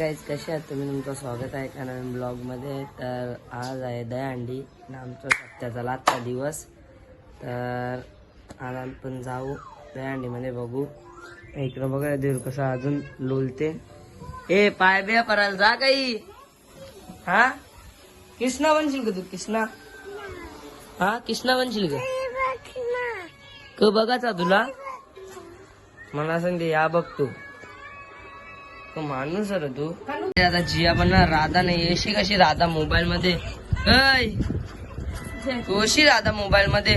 Guys कसे आहात तुम्ही? तुमचं स्वागत आहे एका नवीन ब्लॉगमध्ये. तर आज आहे दहीहंडी आणि आमचा सत्याचा लाटचा दिवस. तर आज आपण जाऊ दहीहंडीमध्ये, बघू. इकडं बघा देव कसं अजून लोलते. ए पाय बिया परायला जा काही. हा कृष्णा बनशील का तू? कृष्णा हा कृष्णा बनशील का? बघाचा तुला मला सांगते या बघ तू माणूस रे तू. आता जिया पण ना राधा नाही अशी कशी राधा मोबाईल मध्ये कशी राधा मोबाईल मध्ये.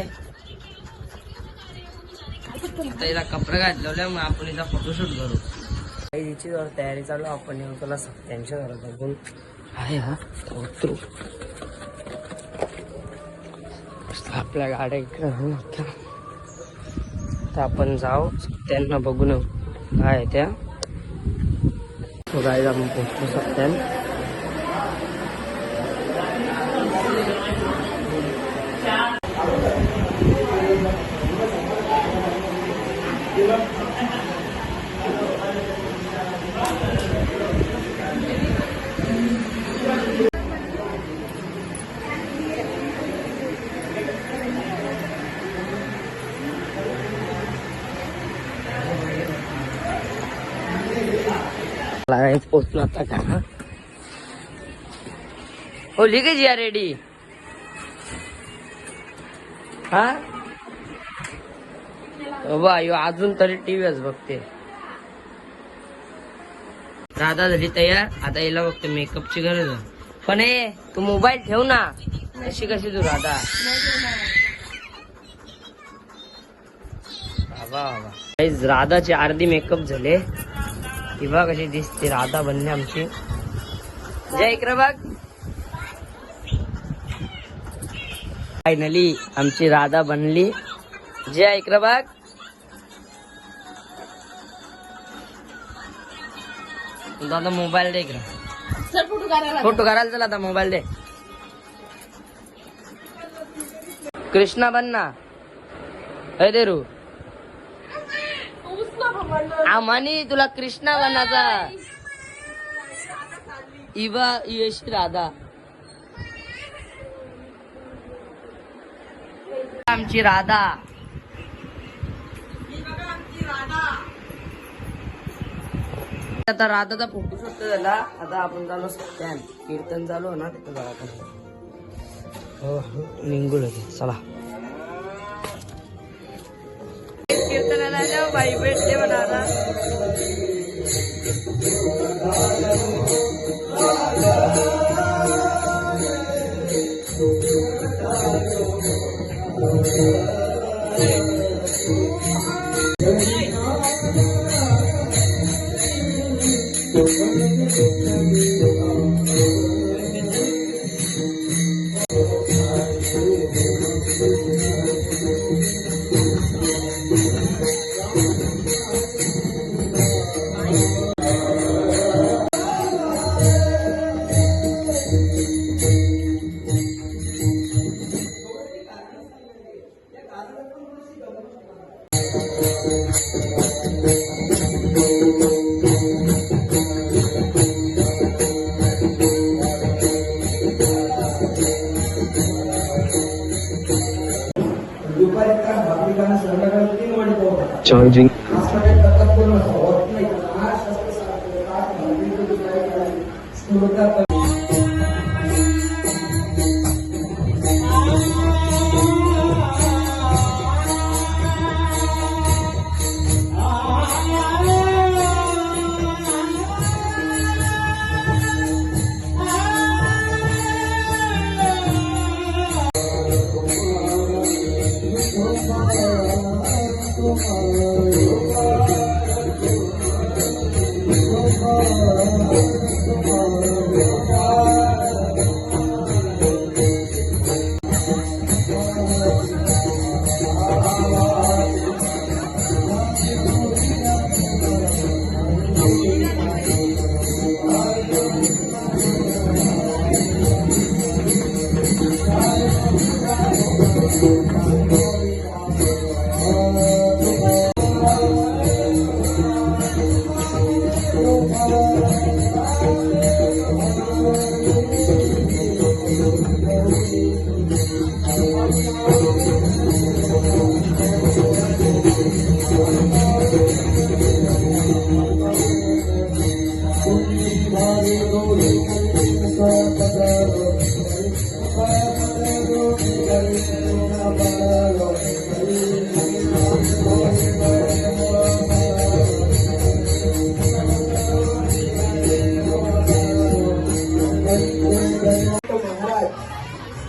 तिला कपडे घातले मग आपण हिचा फोटोशूट करू. हिची तयारी चालू. आपण येऊ तुला सत्यांच्या घरात बघून आहे. हा उतरू आपल्या गाड्या इकडे. तर आपण जाऊ त्यांना बघून येऊ काय आहे त्या. गाईज आपण पोहोचतो सत्यान. पोचलो आता का? हो लिकेज या रेडी. हा बा यो अजून तरी टीव्हीच बघते. राधा झाली तयार. आता याला बघते मेकअपची गरज आहे. पण हे तू मोबाईल ठेव ना. अशी कशी तू राधा? राधाचे अर्धी मेकअप झाले. ती बघ कशी दिसते राधा बनली आमची. जय इकडे बघ. फायनली आमची राधा बनली. जय इकडे बघ. दादा मोबाईल दे इकडे. फोटो करायला चला आता मोबाईल दे. कृष्णा बन ना. हे दे रू आम्हानी तुला कृष्णा बनाचा. इवा यशी राधा आमची राधा. आता राधाचा फोटो शूट झाला. आता आपण चालू सत्यान कीर्तन चालू हो ना तिथं जाऊ आपण. हो निघून चला. कीर्तनाला जाऊ बाई भेटले म्हणाला. चार्जिंग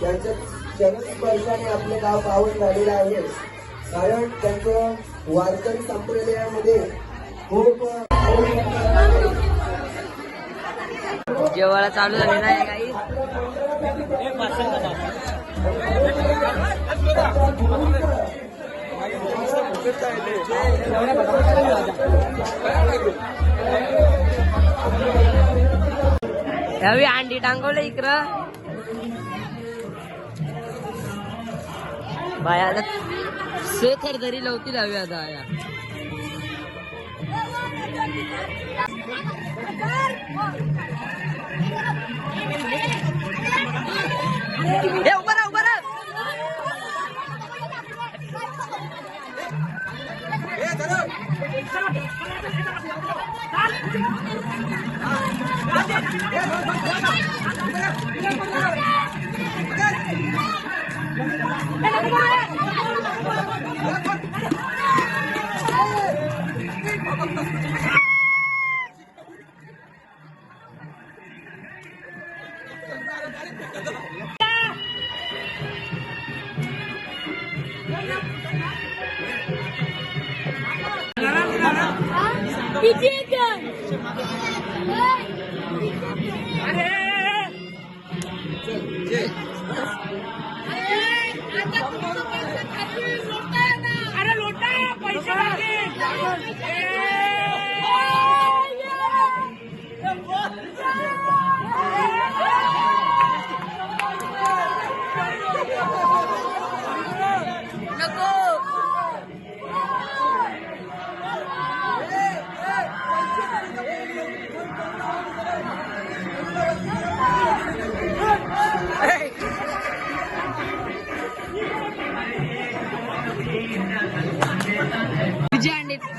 त्यांच्या जनस्पर्शाने आपलं गाव पावन झालेलं आहे. कारण त्यांचं वारकरी संप्रदायामध्ये खूप जेवायला चालू झालेला आहे काही. यावी अंडी टांगवलं इकडं बाया शेखर तरी लवती हवी आता या.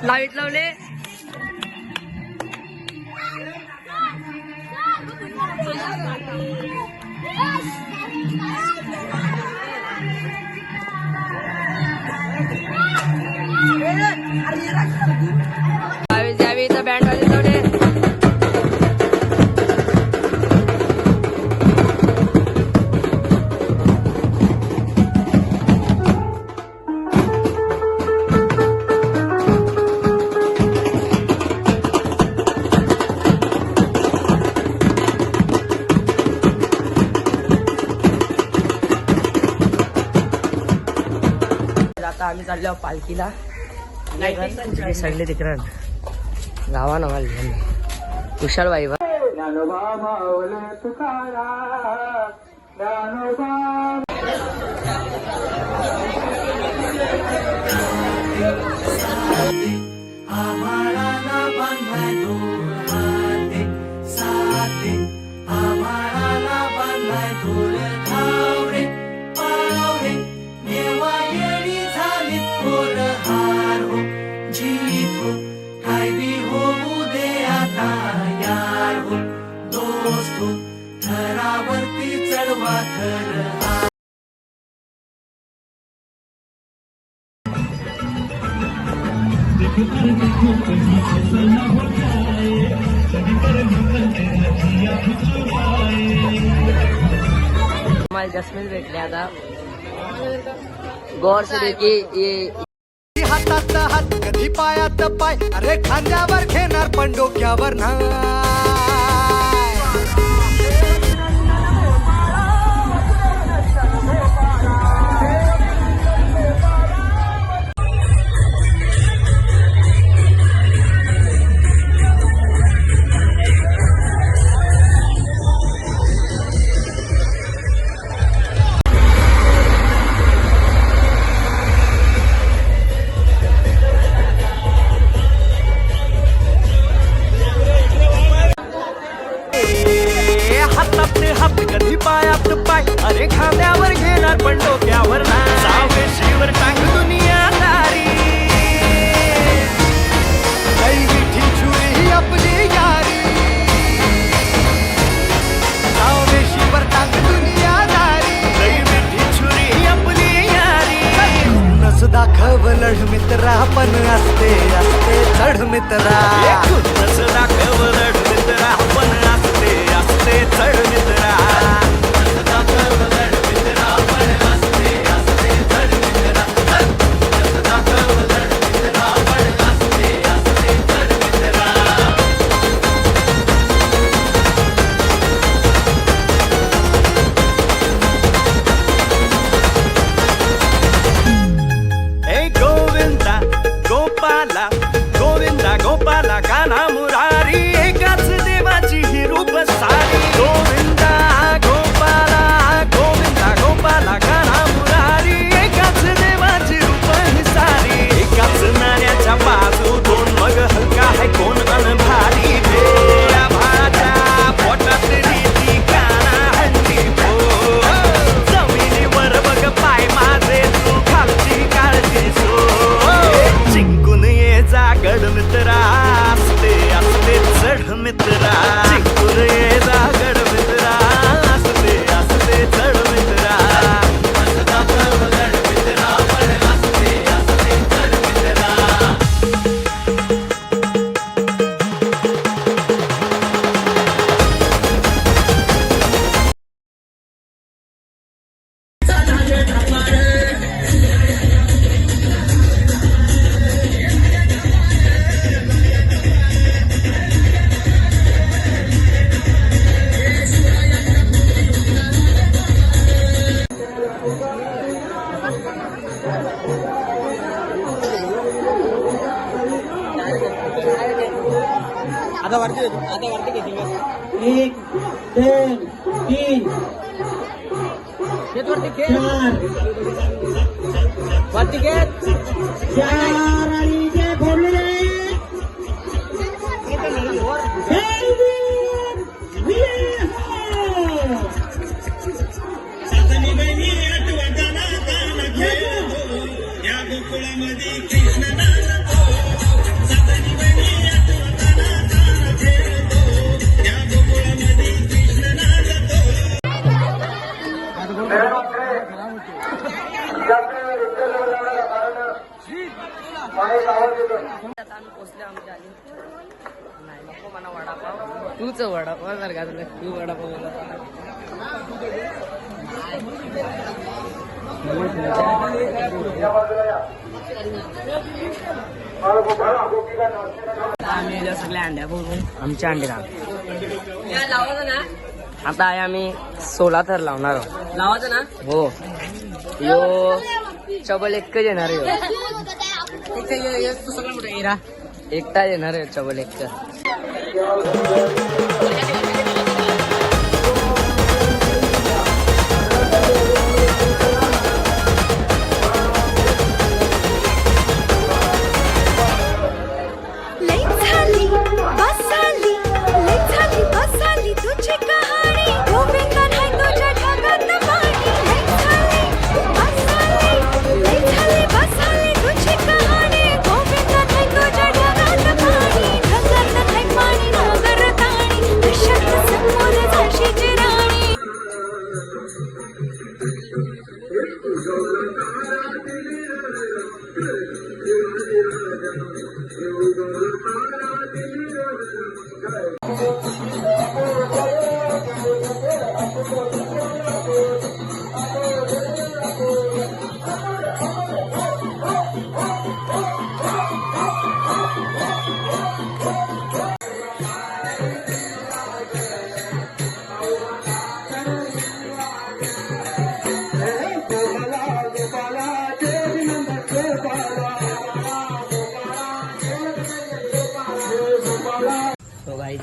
लाईट लावले. यावी तर बँड वाजत लावले. आता आम्ही चाललो पालखीला. सगळे तिकडे गावा ना कुशाल बाई हमारे जस्मिन भेटले आता. गौर से देखिए ये हातात हात कधी पायात पाय, अरे खांद्यावर घेणार पण डोक्यावर नाही. कधी पायात पाय, अरे खांद्यावर घेणार पण डोक्यावर नाही. सावेशीवर टाक दुनियादारी. मित्रा खुन्नस दाखव रड मित्रा पण असते असते चढ मित्रा गोपाला काना मुरारी एकाच देवाची ही रूप सारी गोविंदा गोपाला काना मुरारी एकाच देवाची रूप ही सारी एकाच नाण्याच्या बाजू दोन मग हलका है कोण अनभारी भेया भाच्या पोटात रीती काना हंडी भो जमिनीवर बघ पाय माझे तू खालची काळजी सो जिंकून ये जागड मित्रा असते असते चढ मित्रा जिंकून ये जागड मित्रा असते असते चढ मित्रा एक दोन तीन चार आणि जे भरलेले तूच वडापाव जर का तुला तू वडापाव आम्ही सगळ्या अंड्या बोलून आमच्या अंडे लावायचं ना. आता आहे आम्ही 16 थर लावणार आहोत. लावायचं ना हो. यो चबल एकच येणार आहे. एकटा येणार आहे चबल एकच.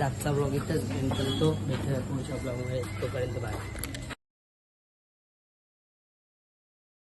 आजचा ब्लॉग इथंच करतो. भेटूया पुढच्या ब्लॉगमध्ये. तोपर्यंत बाय.